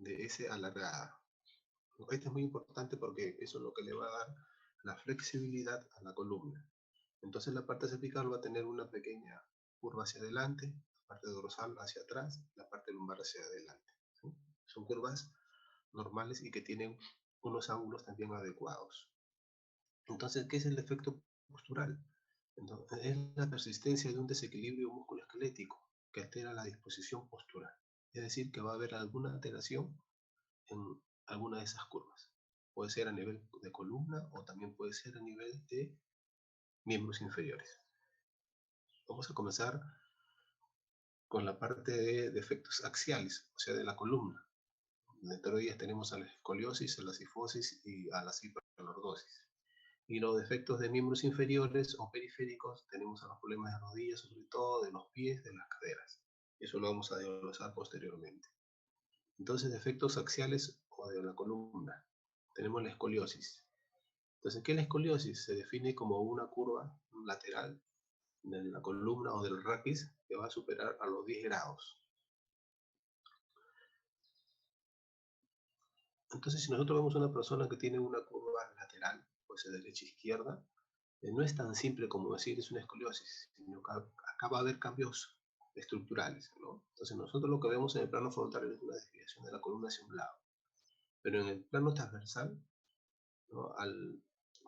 de S alargada. Esto es muy importante porque eso es lo que le va a dar la flexibilidad a la columna. Entonces la parte cervical va a tener una pequeña curva hacia adelante, la parte dorsal hacia atrás, la parte lumbar hacia adelante, ¿sí? Son curvas normales y que tienen unos ángulos también adecuados. Entonces, ¿qué es el defecto postural? Entonces, es la persistencia de un desequilibrio musculoesquelético que altera la disposición postural. Es decir, que va a haber alguna alteración en alguna de esas curvas. Puede ser a nivel de columna o también puede ser a nivel de miembros inferiores. Vamos a comenzar con la parte de defectos axiales, o sea, de la columna. Dentro de ellas tenemos a la escoliosis, a la cifosis y a la hiperlordosis. Y los defectos de miembros inferiores o periféricos tenemos a los problemas de rodillas, sobre todo de los pies, de las caderas. Eso lo vamos a desglosar posteriormente. Entonces, defectos axiales o de la columna. Tenemos la escoliosis. Entonces, ¿qué es la escoliosis? Se define como una curva lateral de la columna o del raquis que va a superar a los 10 grados. Entonces, si nosotros vemos una persona que tiene una curva lateral, pues de derecha a izquierda, no es tan simple como decir es una escoliosis, sino que acá va a haber cambios estructurales, ¿no? Entonces, nosotros lo que vemos en el plano frontal es una desviación de la columna hacia un lado, pero en el plano transversal, ¿no? Al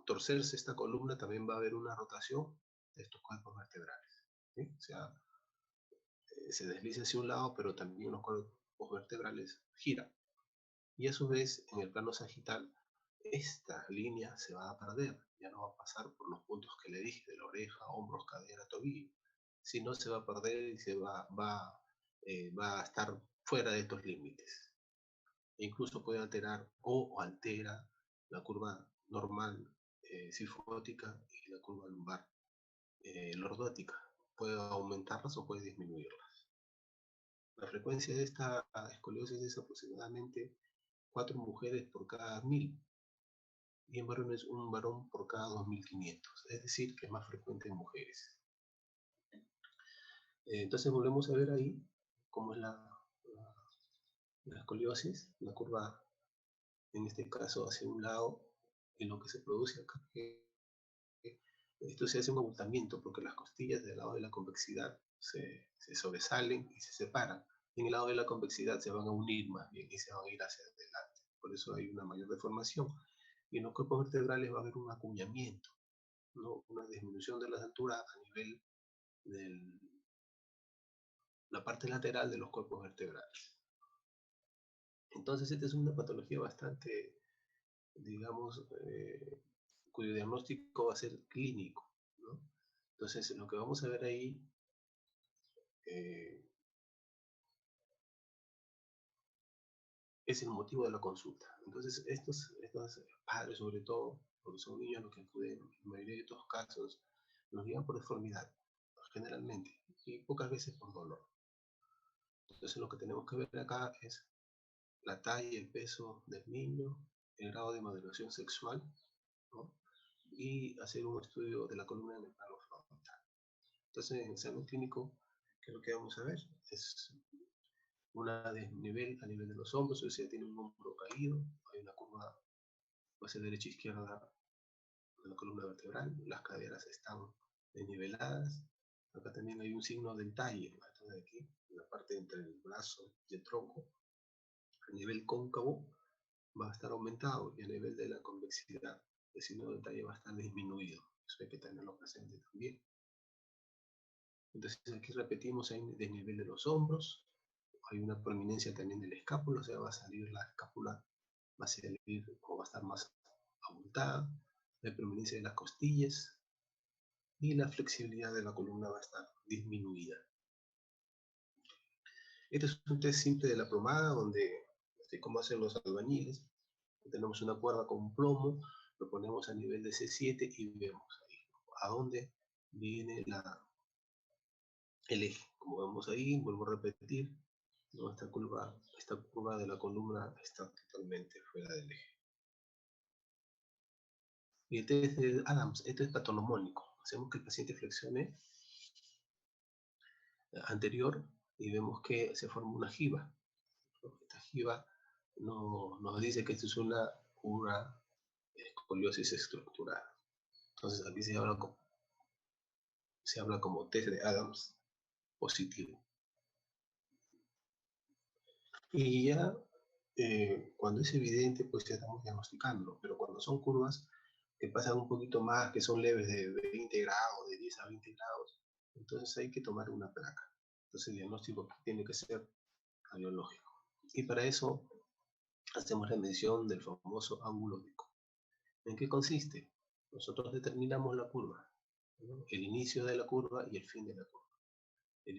torcerse esta columna también va a haber una rotación de estos cuerpos vertebrales, ¿sí? O sea, se desliza hacia un lado, pero también los cuerpos vertebrales giran. Y a su vez, en el plano sagital, esta línea se va a perder, ya no va a pasar por los puntos que le dije, de la oreja, hombros, cadera, tobillo, sino se va a perder y va a estar fuera de estos límites. E incluso puede alterar o altera la curva normal cifótica y la curva lumbar lordótica. Puede aumentarlas o puede disminuirlas. La frecuencia de esta escoliosis es aproximadamente 4 mujeres por cada 1000 y en varones un varón por cada 2500, es decir, que es más frecuente en mujeres. Entonces volvemos a ver ahí cómo es la escoliosis, la curva en este caso hacia un lado, y lo que se produce acá, que esto se hace un abultamiento porque las costillas del lado de la convexidad se sobresalen y se separan. En el lado de la convexidad se van a unir más bien y se van a ir hacia adelante. Por eso hay una mayor deformación. Y en los cuerpos vertebrales va a haber un acuñamiento, ¿no? Una disminución de la altura a nivel de la parte lateral de los cuerpos vertebrales. Entonces, esta es una patología bastante, digamos, cuyo diagnóstico va a ser clínico, ¿no? Entonces, lo que vamos a ver ahí es el motivo de la consulta. Entonces, estos padres, sobre todo, porque son niños los que acuden, en la mayoría de estos casos, los llevan por deformidad, generalmente, y pocas veces por dolor. Entonces, lo que tenemos que ver acá es la talla y el peso del niño, el grado de maduración sexual, ¿no? Y hacer un estudio de la columna en el plano frontal. Entonces, en el examen clínico, ¿qué es lo que vamos a ver? Es una desnivel a nivel de los hombros, o sea, tiene un hombro caído, hay una curva hacia derecha e izquierda de la columna vertebral, las caderas están desniveladas, acá también hay un signo del talle, esto de aquí, en la parte entre el brazo y el tronco, a nivel cóncavo va a estar aumentado y a nivel de la convexidad el signo del talle va a estar disminuido, eso hay que tenerlo presente también. Entonces aquí repetimos, hay desnivel de los hombros, hay una prominencia también de la escápula, o sea, va a salir la escápula, va a salir o va a estar más abultada, la prominencia de las costillas y la flexibilidad de la columna va a estar disminuida. Este es un test simple de la plomada, donde, así como hacen los albañiles, tenemos una cuerda con plomo, lo ponemos a nivel de C7 y vemos ahí a dónde viene el eje. Como vemos ahí, vuelvo a repetir, ¿no? Esta curva de la columna está totalmente fuera del eje. Y el test de Adams, este es patolomónico. Hacemos que el paciente flexione anterior y vemos que se forma una jiba. Esta jiba nos dice que esto es una escoliosis estructural. Entonces aquí se habla como test de Adams positivo. Y ya cuando es evidente, pues ya estamos diagnosticándolo, pero cuando son curvas que pasan un poquito más, que son leves de 20 grados, de 10 a 20 grados, entonces hay que tomar una placa. Entonces el diagnóstico tiene que ser radiológico. Y para eso hacemos la medición del famoso ángulo de Cobb. ¿En qué consiste? Nosotros determinamos la curva, ¿no? El inicio de la curva y el fin de la curva. El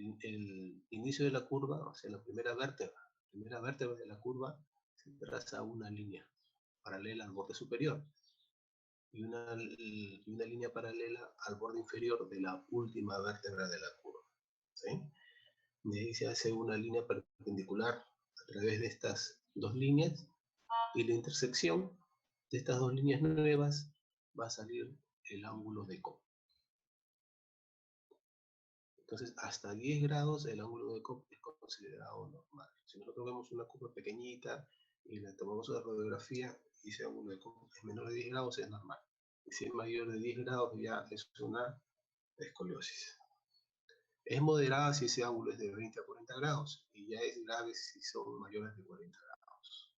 inicio de la curva, o sea, la primera vértebra de la curva, se traza una línea paralela al borde superior y una línea paralela al borde inferior de la última vértebra de la curva. ¿Sí? De ahí se hace una línea perpendicular a través de estas dos líneas y la intersección de estas dos líneas nuevas va a salir el ángulo de Cobb. Entonces, hasta 10 grados el ángulo de Cobb es considerado normal. Si nosotros vemos una curva pequeñita y la tomamos una radiografía y ese ángulo de Cobb es menor de 10 grados, es normal. Y si es mayor de 10 grados, ya es una escoliosis. Es moderada si ese ángulo es de 20 a 40 grados y ya es grave si son mayores de 40 grados.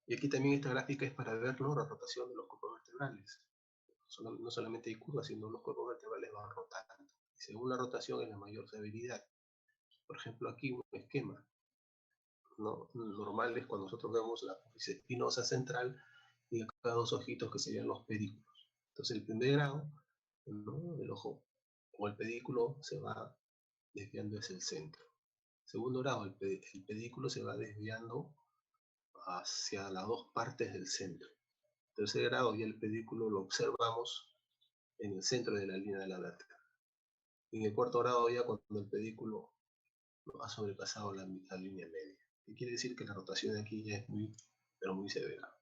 Y aquí también esta gráfica es para ver, ¿no?, la rotación de los cuerpos vertebrales. No solamente hay curvas, sino los cuerpos vertebrales van rotando. Y según la rotación es la mayor severidad. Por ejemplo, aquí un esquema, ¿no?, normal es cuando nosotros vemos la apófisis espinosa central y acá dos ojitos que serían los pedículos. Entonces el primer grado, ¿no?, del ojo o el pedículo se va desviando hacia el centro. Segundo grado, el pedículo se va desviando hacia las dos partes del centro. Tercer grado, ya el pedículo lo observamos en el centro de la línea de la vértebra. Y en el cuarto grado, ya cuando el pedículo ha sobrepasado la línea media. Y quiere decir que la rotación de aquí ya es muy, pero muy severa.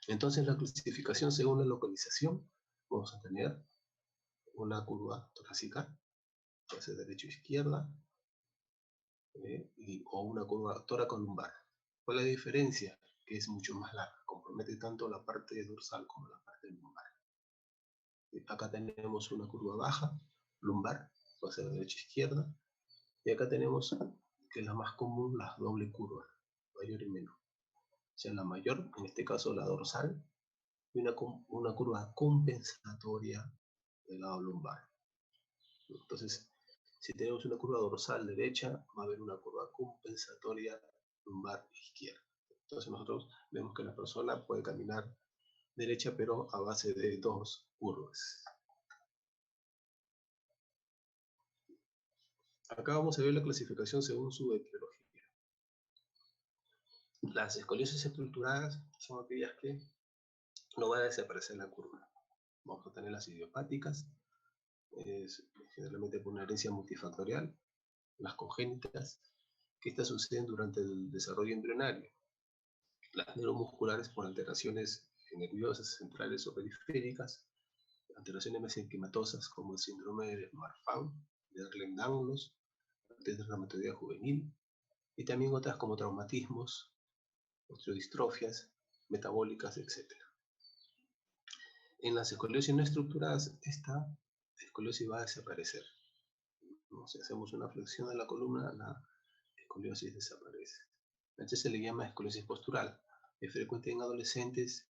Entonces, la clasificación según la localización, vamos a tener una curva torácica, entonces derecha o izquierda, o una curva toracolumbar. ¿Cuál es la diferencia? Que es mucho más larga, compromete tanto la parte dorsal como la parte lumbar. Acá tenemos una curva baja, lumbar, va a ser derecha-izquierda, y acá tenemos, que es la más común, la doble curva, mayor y menor. O sea, la mayor, en este caso la dorsal, y una curva compensatoria del lado lumbar. Entonces, si tenemos una curva dorsal derecha, va a haber una curva compensatoria lumbar izquierda. Entonces nosotros vemos que la persona puede caminar derecha, pero a base de dos curvas. Acá vamos a ver la clasificación según su etiología. Las escoliosis estructuradas son aquellas que no va a desaparecer la curva. Vamos a tener las idiopáticas, generalmente por una herencia multifactorial, las congénitas, que estas suceden durante el desarrollo embrionario, las neuromusculares por alteraciones nerviosas centrales o periféricas, alteraciones mesenquimatosas como el síndrome de Marfan, de Ehlers-Danlos, de reumatoidea juvenil, y también otras como traumatismos, osteodistrofias, metabólicas, etc. En las escoliosis no estructuradas, esta escoliosis va a desaparecer. ¿No? Si hacemos una flexión de la columna, la escoliosis desaparece. Entonces se le llama escoliosis postural. Es frecuente en adolescentes,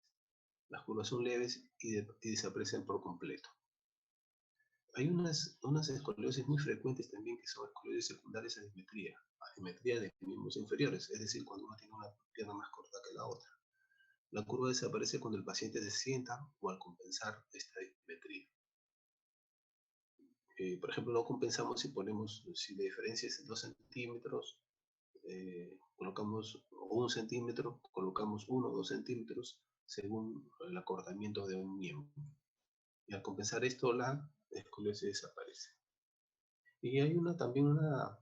las curvas son leves y desaparecen por completo. Hay unas escoliosis muy frecuentes también que son escoliosis secundarias a asimetría de miembros inferiores, es decir, cuando uno tiene una pierna más corta que la otra. La curva desaparece cuando el paciente se sienta o al compensar esta asimetría. Por ejemplo, no compensamos si la diferencia es 2 centímetros, colocamos 1 centímetro, colocamos 1 o 2 centímetros según el acortamiento de un miembro. Y al compensar esto, la escoliosis desaparece. Y hay también una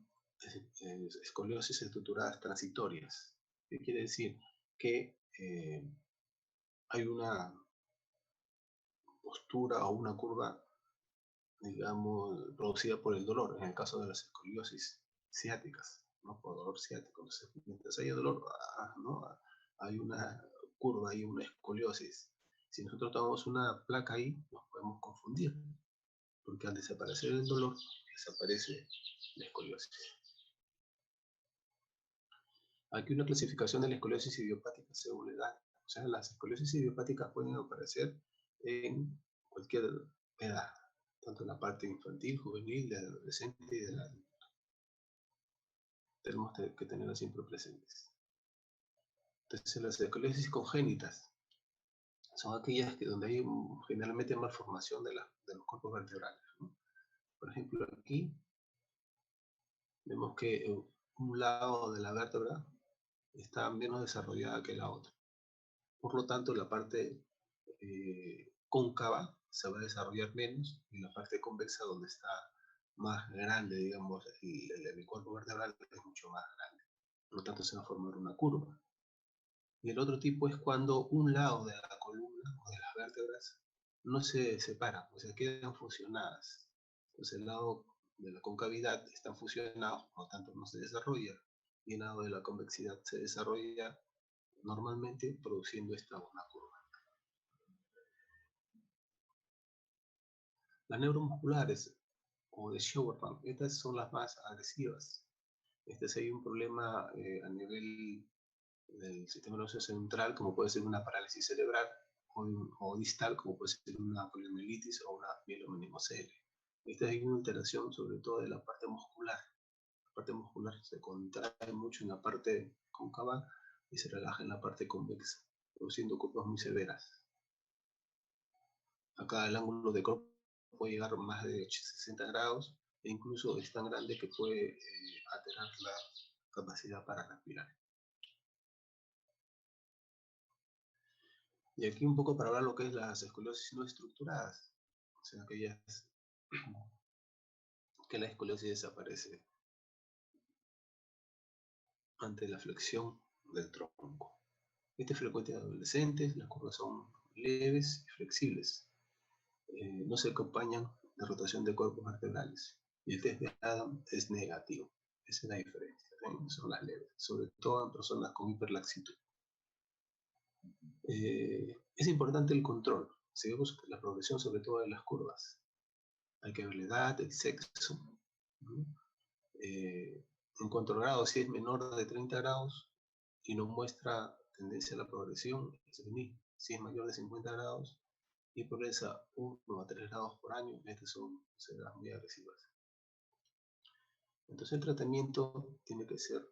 escoliosis estructuradas transitorias, que quiere decir que hay una postura o una curva, digamos, producida por el dolor, en el caso de las escoliosis ciáticas. ¿no? Por dolor ciático. Entonces, mientras haya dolor, ¿no? Hay una curva, hay una escoliosis. Si nosotros tomamos una placa ahí, nos podemos confundir, porque al desaparecer el dolor, desaparece la escoliosis. Aquí una clasificación de la escoliosis idiopática según la edad. O sea, las escoliosis idiopáticas pueden aparecer en cualquier edad, tanto en la parte infantil, juvenil, de adolescente y de adulto. Tenemos que tenerlas siempre presentes. Entonces, las escoliosis congénitas son aquellas donde hay generalmente malformación de los cuerpos vertebrales, ¿no? Por ejemplo, aquí vemos que un lado de la vértebra está menos desarrollada que la otra. Por lo tanto, la parte cóncava se va a desarrollar menos y la parte convexa, donde está más grande, digamos, el cuerpo vertebral es mucho más grande. Por lo tanto, se va a formar una curva. Y el otro tipo es cuando un lado de la columna o de las vértebras no se separan, o sea, quedan fusionadas. Entonces, el lado de la concavidad están fusionados, por lo tanto, no se desarrolla. Y el lado de la convexidad se desarrolla normalmente, produciendo una curva. Las neuromusculares o de Sjögren, estas son las más agresivas. Si hay un problema a nivel del sistema nervioso central, como puede ser una parálisis cerebral, o distal, como puede ser una poliomielitis o una mielomeningocele. Hay una alteración sobre todo de la parte muscular. La parte muscular se contrae mucho en la parte cóncava y se relaja en la parte convexa, produciendo curvas muy severas. Acá el ángulo de corte puede llegar a más de 60 grados e incluso es tan grande que puede alterar la capacidad para respirar. Y aquí un poco para hablar lo que es las escoliosis no estructuradas, o sea, aquellas que la escoliosis desaparece ante la flexión del tronco. Este es frecuente en adolescentes, las curvas son leves y flexibles. No se acompañan de rotación de cuerpos vertebrales. Y el test de Adam es negativo. Esa es la diferencia. Son las leves, sobre todo en personas con hiperlaxitud. Es importante el control. Seguimos la progresión sobre todo de las curvas. Hay que ver la edad, el sexo, ¿no? En cuanto al grado, si es menor de 30 grados y no muestra tendencia a la progresión, es benigno. Si es mayor de 50 grados y progresa 1 a 3 grados por año, estas son consideradas muy agresivas. Entonces el tratamiento tiene que ser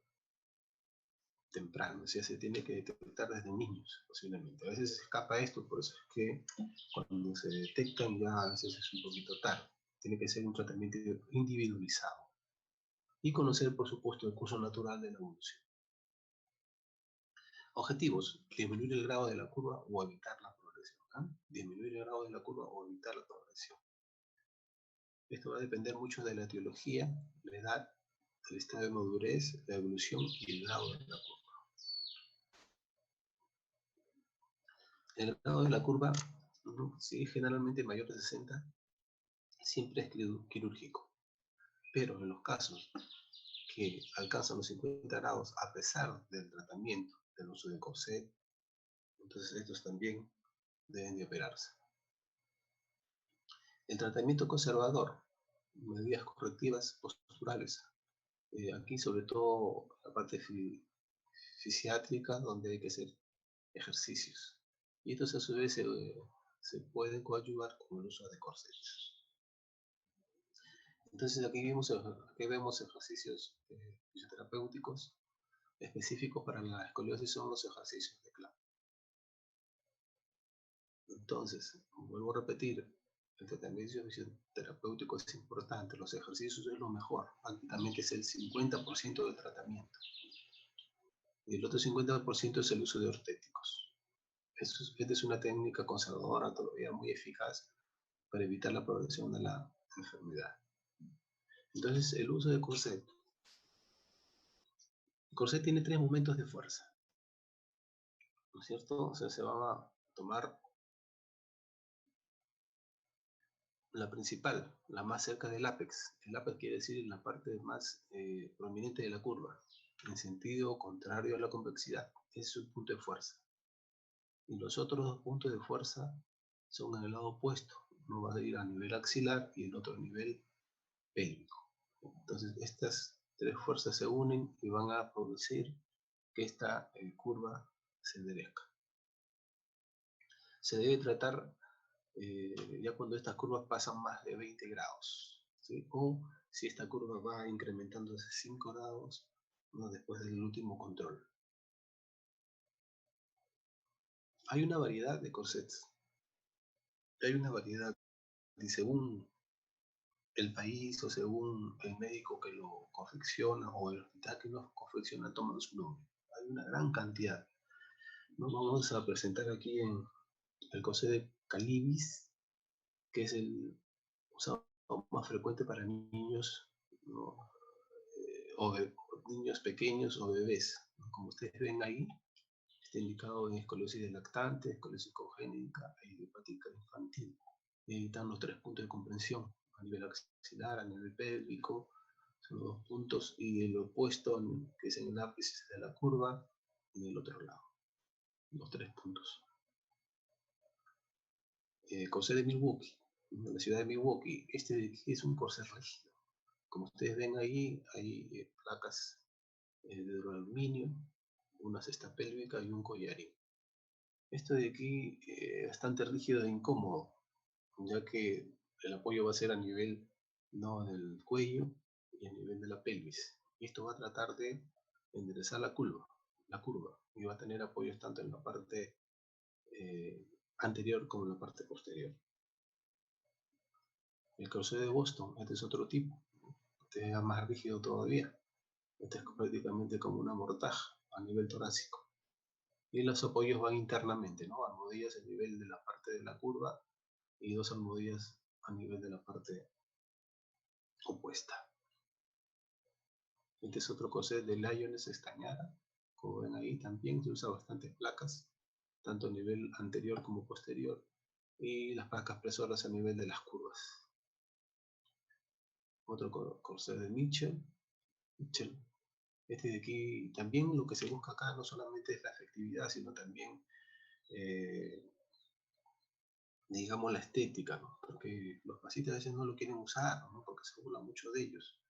temprano, o sea, se tiene que detectar desde niños, posiblemente. A veces se escapa esto, por eso es que cuando se detectan ya a veces es un poquito tarde. Tiene que ser un tratamiento individualizado. Y conocer, por supuesto, el curso natural de la evolución. Objetivos: disminuir el grado de la curva o evitar la progresión. Disminuir el grado de la curva o evitar la progresión. Esto va a depender mucho de la etiología, la edad, el estado de madurez, la evolución y el grado de la curva. El grado de la curva, si es generalmente mayor de 60, siempre es quirúrgico. Pero en los casos que alcanzan los 50 grados a pesar del tratamiento, del uso de corset, entonces estos también deben de operarse. El tratamiento conservador, medidas correctivas posturales. Aquí sobre todo la parte fisiátrica, donde hay que hacer ejercicios. Y estos a su vez se pueden coadyuvar con el uso de corsets. Entonces aquí vemos ejercicios fisioterapéuticos específicos para la escoliosis, son los ejercicios de Clap. Entonces, vuelvo a repetir, el tratamiento fisioterapéutico es importante, los ejercicios es lo mejor, prácticamente es el 50% del tratamiento. Y el otro 50% es el uso de ortéticos. Esta es una técnica conservadora todavía muy eficaz para evitar la progresión de la enfermedad. Entonces, el uso de corset. El corset tiene 3 momentos de fuerza, ¿no es cierto? O sea, se van a tomar la principal, la más cerca del ápex. El ápex quiere decir la parte más prominente de la curva, en sentido contrario a la convexidad. Es su punto de fuerza. Y los otros dos puntos de fuerza son en el lado opuesto. Uno va a ir a nivel axilar y el otro a nivel pélvico. Entonces estas tres fuerzas se unen y van a producir que esta curva se enderezca. Se debe tratar ya cuando estas curvas pasan más de 20 grados, ¿sí? O si esta curva va incrementándose 5 grados, ¿no? Después del último control. Hay una variedad de corsets. Hay una variedad, y según el país o según el médico que lo confecciona o el hospital que lo confecciona, toman su nombre. Hay una gran cantidad. Nos vamos a presentar aquí en el corset de Calibis, que es el usado más frecuente para niños, ¿no? O niños pequeños o bebés, ¿no? Como ustedes ven ahí, está indicado en escoliosis de lactante, escoliosis congénita e idiopática infantil. Y ahí están los tres puntos de comprensión, a nivel axilar, a nivel pélvico, son los dos puntos, y el opuesto, que es en el ápice de la curva, en el otro lado, los tres puntos. Corset de Milwaukee, en la ciudad de Milwaukee, este de aquí es un corset rígido. Como ustedes ven ahí, hay placas de duraluminio, una cesta pélvica y un collarín. Esto de aquí es bastante rígido e incómodo, ya que el apoyo va a ser a nivel, no, del cuello y a nivel de la pelvis. Y esto va a tratar de enderezar la curva, y va a tener apoyos tanto en la parte anterior como en la parte posterior. El corset de Boston, este es otro tipo, este es más rígido todavía. Este es prácticamente como una mortaja a nivel torácico. Y los apoyos van internamente, ¿no? Almohadillas a nivel de la parte de la curva y dos almohadillas a nivel de la parte opuesta. Este es otro corset de Lyoness estañada. Como ven ahí, también se usa bastantes placas, tanto a nivel anterior como posterior, y las placas presoras a nivel de las curvas. Otro corset de Mitchell. Este de aquí, también lo que se busca acá no solamente es la efectividad, sino también digamos, la estética, ¿no? Porque los pacientes a veces no lo quieren usar, ¿no? Porque se burla mucho de ellos.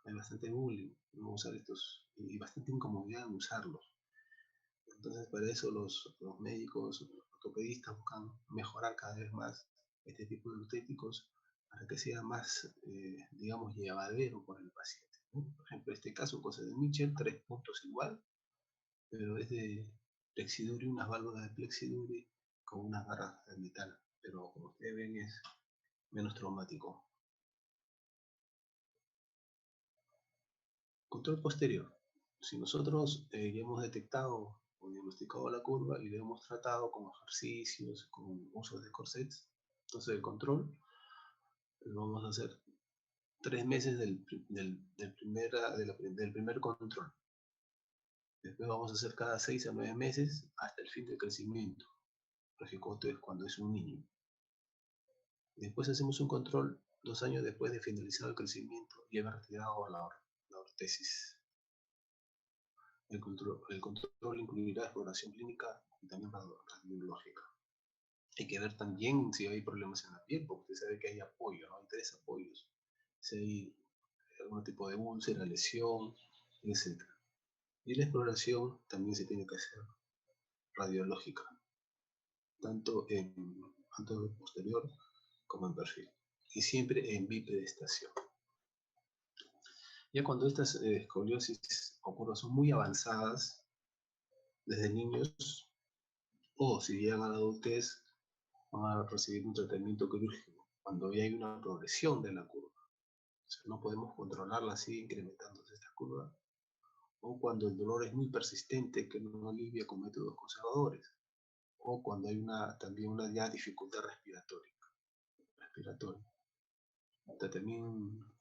Hay bastante bullying, no usar estos, y bastante incomodidad en usarlos. Entonces, para eso los médicos, los ortopedistas buscan mejorar cada vez más este tipo de estéticos para que sea más, digamos, llevadero para el paciente, ¿no? Por ejemplo, este caso, cosa de Mitchell, 3 puntos igual, pero es de plexidure, unas válvulas de plexidure con unas barras de metal, pero como ustedes ven es menos traumático. Control posterior. Si nosotros ya hemos detectado o diagnosticado la curva y lo hemos tratado con ejercicios, con uso de corsets, entonces el control lo vamos a hacer 3 meses del primer control. Después vamos a hacer cada 6 a 9 meses hasta el fin del crecimiento, cuando es un niño. Después hacemos un control 2 años después de finalizado el crecimiento y haber retirado la ortesis. El control incluirá exploración clínica y también radiológica. Hay que ver también si hay problemas en la piel, porque usted sabe que hay apoyo, ¿no? Hay 3 apoyos. Si hay algún tipo de úlcera, lesión, etc. Y la exploración también se tiene que hacer radiológica, tanto en posterior como en perfil. Y siempre en bipedestación. Ya cuando estas escoliosis ocurren, son muy avanzadas, desde niños, o si llegan a la adultez, van a recibir un tratamiento quirúrgico, cuando ya hay una progresión de la curva. O sea, no podemos controlarla así, incrementándose esta curva, o cuando el dolor es muy persistente, que no alivia con métodos conservadores, o cuando hay también una ya dificultad respiratoria.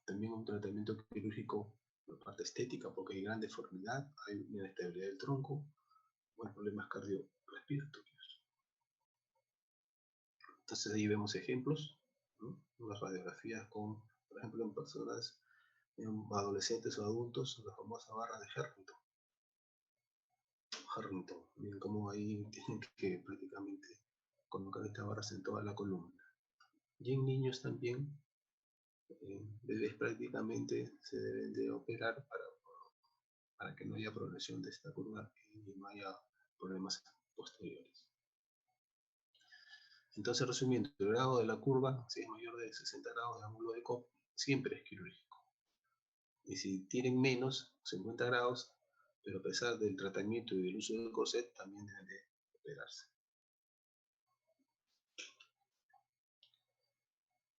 También un tratamiento quirúrgico por parte estética, porque hay gran deformidad, hay inestabilidad del tronco, o hay problemas cardiorrespiratorios. Entonces ahí vemos ejemplos ¿no? Unas radiografías con, por ejemplo, en personas, en adolescentes o adultos, la famosa barra de Harrington. Miren cómo ahí tienen que prácticamente colocar estas barras en toda la columna. Y en niños también, bebés prácticamente se deben de operar para que no haya progresión de esta curva y no haya problemas posteriores. Entonces, resumiendo, el grado de la curva, si es mayor de 60 grados de ángulo de Cobb, siempre es quirúrgico. Y si tienen menos, 50 grados, pero a pesar del tratamiento y del uso del corset, también deben de operarse.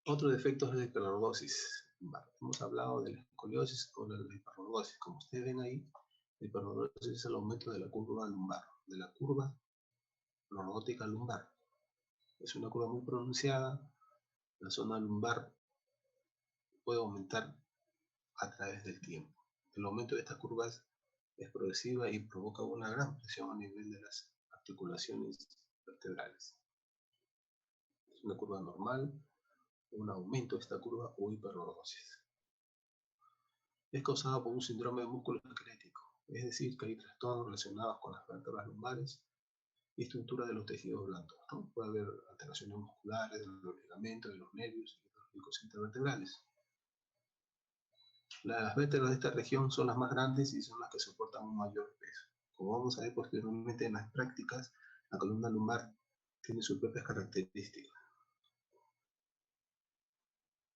Otro defecto es la hiperlordosis. Hemos hablado de la escoliosis o de la hiperlordosis. Como ustedes ven ahí, la hiperlordosis es el aumento de la curva lumbar, de la curva lordótica lumbar. Es una curva muy pronunciada. La zona lumbar puede aumentar a través del tiempo. El aumento de estas curvas es progresiva y provoca una gran presión a nivel de las articulaciones vertebrales. Es una curva normal, un aumento de esta curva o hiperlordosis. Es causada por un síndrome musculoesquelético, es decir, que hay trastornos relacionados con las vértebras lumbares y estructura de los tejidos blandos, ¿no? Puede haber alteraciones musculares de los ligamentos, de los nervios y de los discos intervertebrales. Las vértebras de esta región son las más grandes y son las que soportan un mayor peso. Como vamos a ver posteriormente en las prácticas, la columna lumbar tiene sus propias características.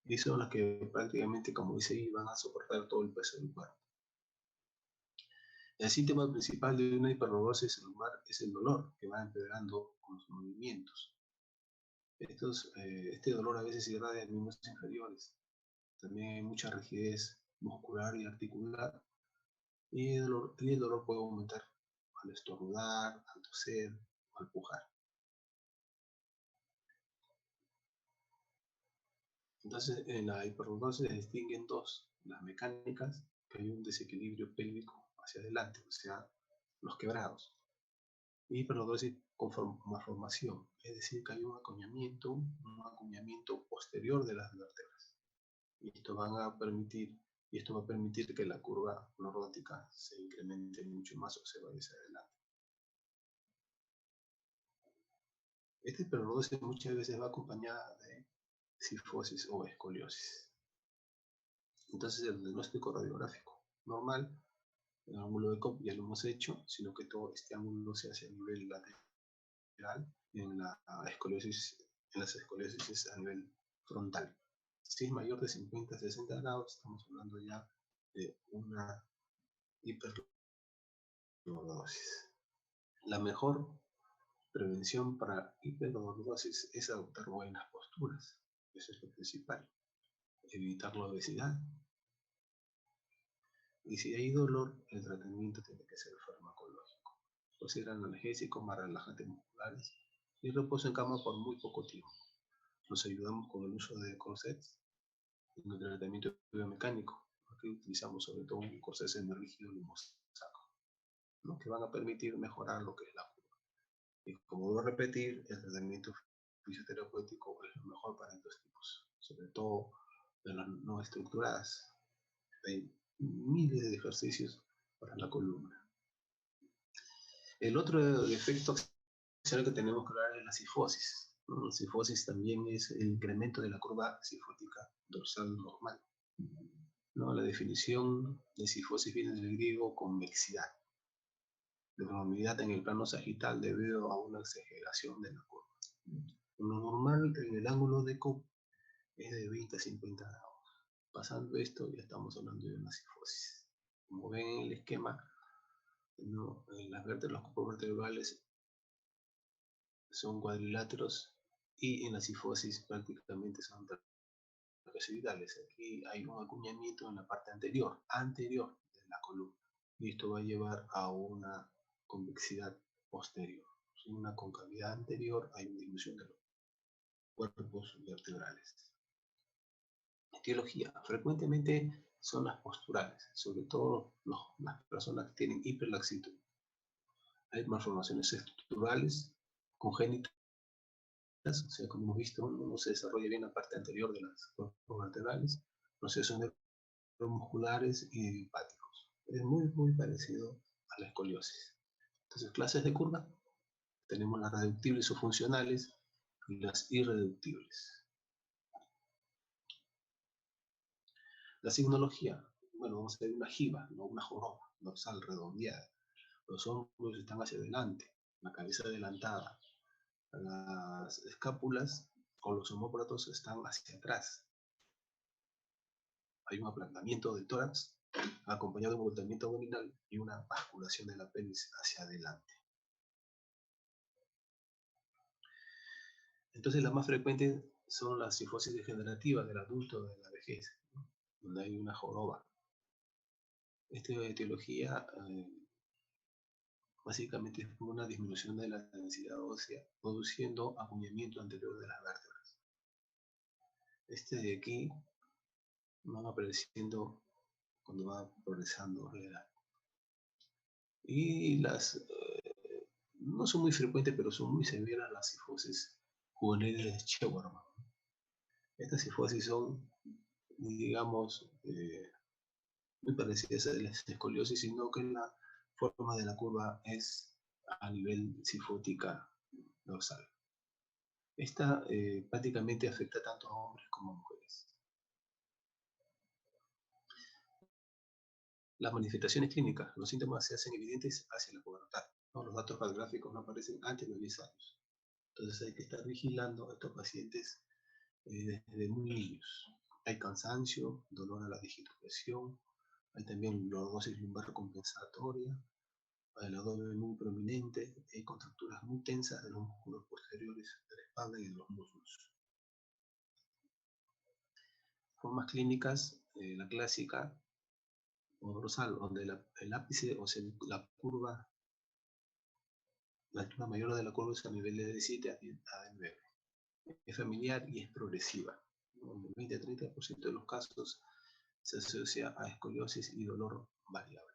Y son las que prácticamente, como dice ahí, van a soportar todo el peso del cuerpo. El síntoma principal de una hiperlordosis lumbar es el dolor, que va empeorando con los movimientos. Este dolor a veces irradia en miembros inferiores. También hay mucha rigidez muscular y articular. Y el dolor puede aumentar al estornudar, al toser o al pujar. Entonces, en la hiperlordosis se distinguen dos: las mecánicas, que hay un desequilibrio pélvico hacia adelante, o sea, los quebrados, y hiperlordosis con malformación, es decir, que hay un acuñamiento posterior de las vértebras. Y esto va a permitir que la curva lordótica se incremente mucho más o se vaya hacia adelante. Esta hiperlordosis muchas veces va acompañada de cifosis o escoliosis. Entonces, el diagnóstico radiográfico normal, el ángulo de Cobb ya lo hemos hecho, sino que todo este ángulo se hace a nivel lateral y en las escoliosis a nivel frontal. Si es mayor de 50 a 60 grados, estamos hablando ya de una hiperlordosis. La mejor prevención para hiperlordosis es adoptar buenas posturas. Eso es lo principal. Evitar la obesidad. Y si hay dolor, el tratamiento tiene que ser farmacológico. Puede ser analgésico, más relajantes musculares y reposo en cama por muy poco tiempo. Nos ayudamos con el uso de corsets en el tratamiento biomecánico. Aquí utilizamos sobre todo un corset semirígido limosaco, ¿no? Que van a permitir mejorar lo que es la curva. Y como vuelvo a repetir, el tratamiento fisioterapéutico es lo mejor para estos tipos, sobre todo de las no estructuradas. Hay miles de ejercicios para la columna. El otro defecto que tenemos que hablar es la cifosis. La cifosis también es el incremento de la curva cifótica dorsal normal. ¿No? La definición de cifosis viene del griego convexidad, deformidad en el plano sagital debido a una exageración de la curva. Lo normal en el ángulo de Cobb es de 20 a 50 grados. Pasando esto, ya estamos hablando de una cifosis. Como ven en el esquema, ¿no? Los cupos vertebrales son cuadriláteros y en la cifosis prácticamente son trapezoidales. Aquí hay un acuñamiento en la parte anterior de la columna, y esto va a llevar a una convexidad posterior. En una concavidad anterior hay una disminución de los cuerpos vertebrales. Etiología. Frecuentemente son las posturales, sobre todo las personas que tienen hiperlaxitud. Hay malformaciones estructurales congénitas o sea, como hemos visto, no se desarrolla bien la parte anterior de las cuerpos vertebrales, procesos neuromusculares y hepáticos. Es muy parecido a la escoliosis. Entonces, clases de curva, tenemos las reductibles o funcionales y las irreductibles. La signología, bueno, vamos a ver una jiba, ¿no? Una joroba dorsal redondeada. Los hombros están hacia adelante, la cabeza adelantada. Las escápulas o los omóplatos están hacia atrás. Hay un aplanamiento del tórax acompañado de un volteamiento abdominal y una basculación de la pelvis hacia adelante. Entonces, las más frecuentes son las cifosis degenerativas del adulto de la vejez, ¿no? Donde hay una joroba. Esta etiología básicamente es una disminución de la densidad ósea, produciendo acuñamiento anterior de las vértebras. Este de aquí van apareciendo cuando va progresando la edad. Y no son muy frecuentes, pero son muy severas las cifosis juveniles de Scheuermann. Estas cifosis son, digamos, muy parecidas a la escoliosis, sino que la forma de la curva es a nivel cifótica dorsal. Esta prácticamente afecta tanto a hombres como a mujeres. Las manifestaciones clínicas, los síntomas se hacen evidentes hacia la pubertad, ¿no? Los datos radiográficos no aparecen antes de los 10 años. Entonces hay que estar vigilando a estos pacientes desde muy niños. Hay cansancio, dolor a la digitopresión, hay también lordosis lumbar compensatoria, el abdomen muy prominente, hay contracturas muy tensas de los músculos posteriores de la espalda y de los muslos. Formas clínicas, la clásica o dorsal, donde el ápice, o sea, la curva, la altura mayor de la curva es a nivel de D7 a D9. Es familiar y es progresiva. En el 20-30% de los casos se asocia a escoliosis y dolor variable.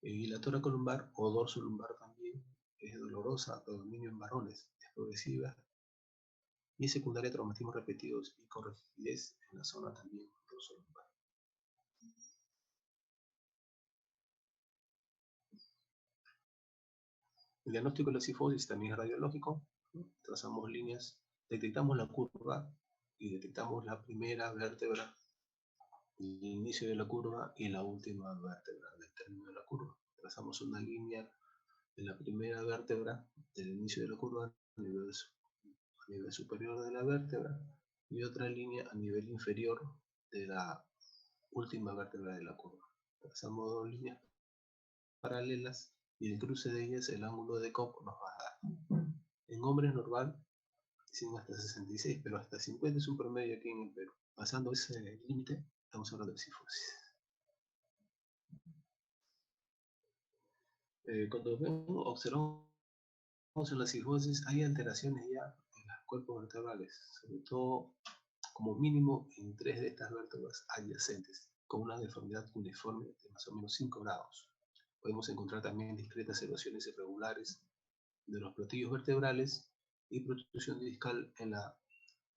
Y la tora columbar o dorso lumbar también es dolorosa, predominio en varones, es progresiva y es secundaria a traumatismos repetidos y con rigidez en la zona también dorso lumbar. El diagnóstico de la cifosis también es radiológico, ¿no? Trazamos líneas, detectamos la curva y detectamos la primera vértebra, el inicio de la curva y la última vértebra del término de la curva. Trazamos una línea de la primera vértebra del inicio de la curva a nivel superior de la vértebra y otra línea a nivel inferior de la última vértebra de la curva. Trazamos dos líneas paralelas y el cruce de ellas el ángulo de Cobb nos va a dar. En hombres normal, dicen hasta 66, pero hasta 50 es un promedio aquí en el Perú. Pasando ese límite, estamos hablando de cifosis. Cuando observamos en la cifosis, hay alteraciones ya en los cuerpos vertebrales, sobre todo como mínimo en 3 de estas vértebras adyacentes, con una deformidad uniforme de más o menos 5 grados. Podemos encontrar también discretas elevaciones irregulares de los platillos vertebrales y protrusión discal en la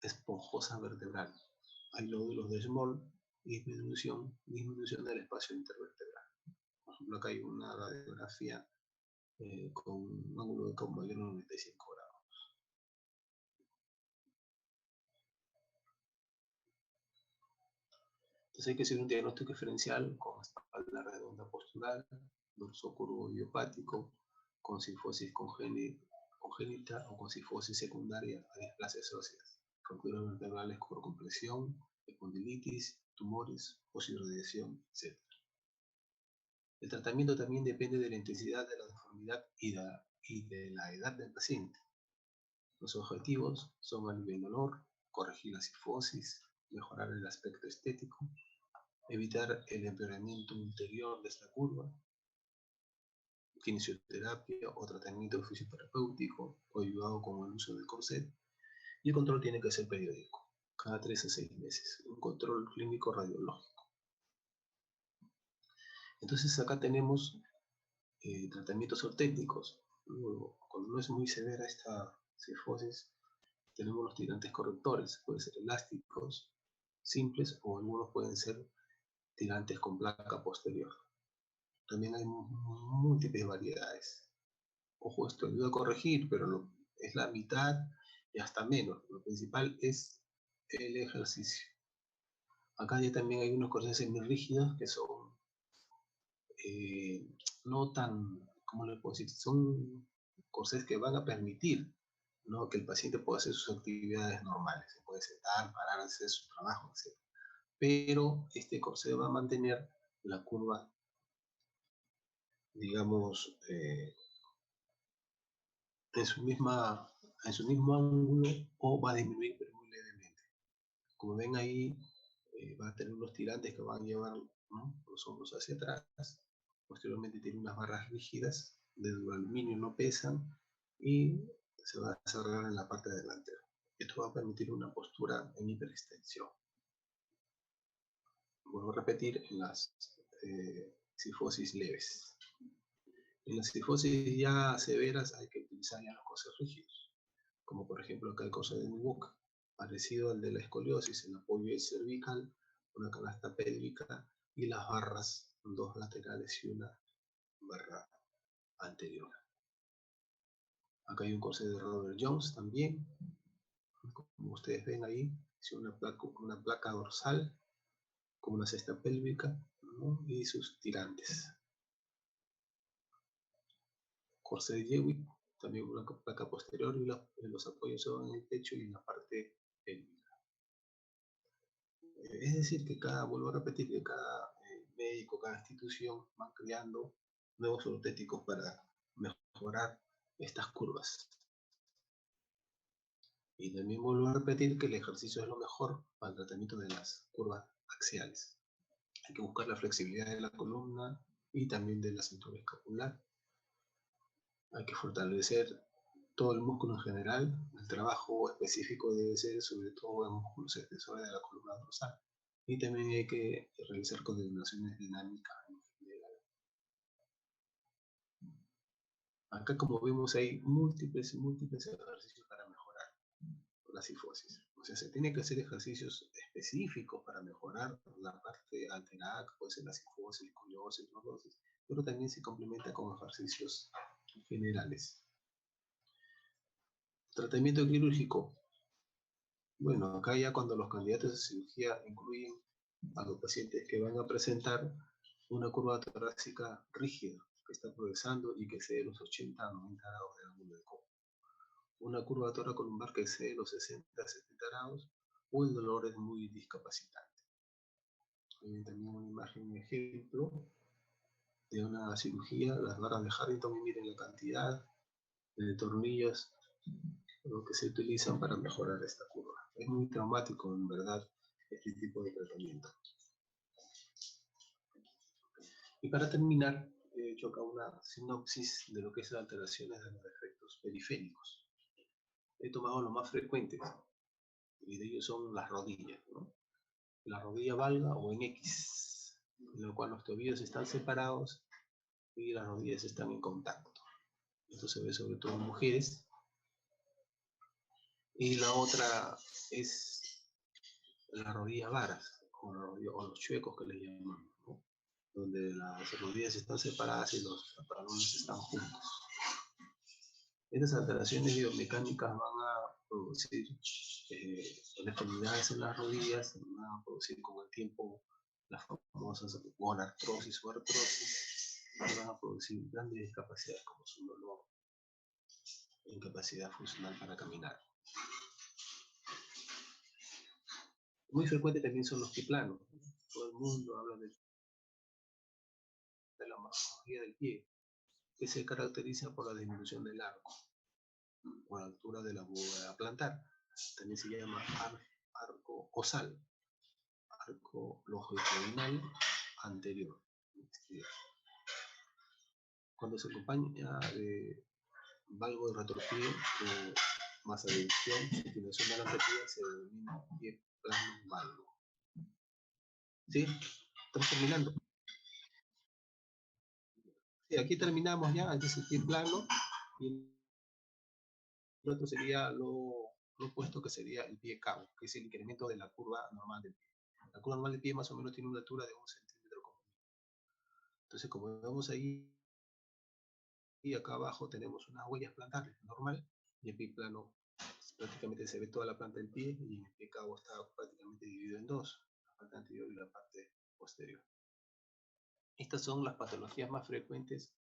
esponjosa vertebral. Hay nódulos de Small y disminución del espacio intervertebral. Por ejemplo, acá hay una radiografía con un ángulo de Cobb mayor a 95 grados. Entonces hay que hacer un diagnóstico diferencial con espalda redonda postural, dorso curvo idiopático, con cifosis congénita o con cifosis secundaria a displasias óseas, fracturas vertebrales por compresión, espondilitis, tumores, osirradiación, etc. El tratamiento también depende de la intensidad de la deformidad y de la edad del paciente. Los objetivos son a nivel dolor, corregir la cifosis, mejorar el aspecto estético, evitar el empeoramiento ulterior de esta curva, fisioterapia o tratamiento fisioterapéutico o ayudado con el uso del corset, y el control tiene que ser periódico, cada 3 a 6 meses, un control clínico radiológico. Entonces acá tenemos tratamientos ortéticos. Cuando no es muy severa esta cifosis, tenemos los tirantes correctores, pueden ser elásticos, simples, o algunos pueden ser tirantes con placa posterior. También hay múltiples variedades. Ojo, esto ayuda a corregir, pero es la mitad y hasta menos. Lo principal es el ejercicio. Acá ya también hay unos corsés semi-rígidos que son no tan, ¿cómo le puedo decir? Son corsés que van a permitir, ¿no?, que el paciente pueda hacer sus actividades normales. Se puede sentar, parar, hacer su trabajo, etc. Pero este corsé va a mantener la curva, digamos, en su mismo ángulo, o va a disminuir, pero muy levemente. Como ven ahí, va a tener unos tirantes que van a llevar, ¿no?, los hombros hacia atrás. Posteriormente tiene unas barras rígidas de aluminio, no pesan, y se va a cerrar en la parte delantera. Esto va a permitir una postura en hiperextensión. Vuelvo a repetir, en las cifosis leves. En las cifosis ya severas hay que utilizar ya los corsés rígidos, como por ejemplo acá el corsé de Neubauer, parecido al de la escoliosis. El apoyo es cervical, una canasta pélvica y las barras, dos laterales y una barra anterior. Acá hay un corsé de Robert Jones también, como ustedes ven ahí, es una placa dorsal con una cesta pélvica, ¿no?, y sus tirantes. Corsé de Jewitt, también una placa posterior, y los apoyos son en el pecho y en la parte pélvica. Es decir, que vuelvo a repetir, que cada médico, cada institución van creando nuevos ortéticos para mejorar estas curvas. Y también vuelvo a repetir que el ejercicio es lo mejor para el tratamiento de las curvas axiales. Hay que buscar la flexibilidad de la columna y también de la cintura escapular. Hay que fortalecer todo el músculo en general. El trabajo específico debe ser sobre todo en músculos extensores de la columna dorsal. Y también hay que realizar coordinaciones dinámicas en general. Acá, como vemos, hay múltiples ejercicios para mejorar la cifosis. O sea, se tiene que hacer ejercicios específicos para mejorar la parte alterada, que puede ser la cifosis, la escoliosis, lordosis, pero también se complementa con ejercicios generales. Tratamiento quirúrgico. Bueno, acá ya cuando los candidatos de cirugía incluyen a los pacientes que van a presentar una curva torácica rígida, que está progresando y que excede los 80 a 90 grados del ángulo del codo. Una curva toracolumbar que excede los 60 a 70 grados, o el dolor es muy discapacitante. Hay también una imagen, un ejemplo de una cirugía, las barras de Harrington, y miren la cantidad de tornillos que se utilizan para mejorar esta curva. Es muy traumático, en verdad, este tipo de tratamiento. Y para terminar, he hecho acá una sinopsis de lo que es las alteraciones de los efectos periféricos. He tomado los más frecuentes, y de ellos son las rodillas, ¿no? La rodilla valga o en X, en lo cual los tobillos están separados y las rodillas están en contacto. Esto se ve sobre todo en mujeres. Y la otra es las rodillas varas, o los chuecos que les llamamos, ¿no?, donde las rodillas están separadas y los talones están juntos. Estas alteraciones biomecánicas van a producir deformidades en las rodillas, van a producir con el tiempo las famosas gonartrosis o artrosis, y van a producir grandes discapacidades como su dolor e incapacidad funcional para caminar. Muy frecuente también son los biplanos. Todo el mundo habla de la morfología del pie, que se caracteriza por la disminución del arco o la altura de la bóveda plantar. También se llama arco osal, arco longitudinal anterior. Cuando se acompaña de valgo de retropié o masa de adducción, inclinación de la antepía, se denomina pie plano valgo. ¿Sí? Estamos terminando. Sí, aquí terminamos ya, aquí es el pie plano. Y Lo otro sería lo opuesto, que sería el pie cabo, que es el incremento de la curva normal del pie. La curva normal del pie más o menos tiene una altura de 1 centímetro. Entonces, como vemos ahí, y acá abajo tenemos unas huellas plantares normal, y el pie plano prácticamente se ve toda la planta del pie, y el pie cabo está prácticamente dividido en dos, la parte anterior y la parte posterior. Estas son las patologías más frecuentes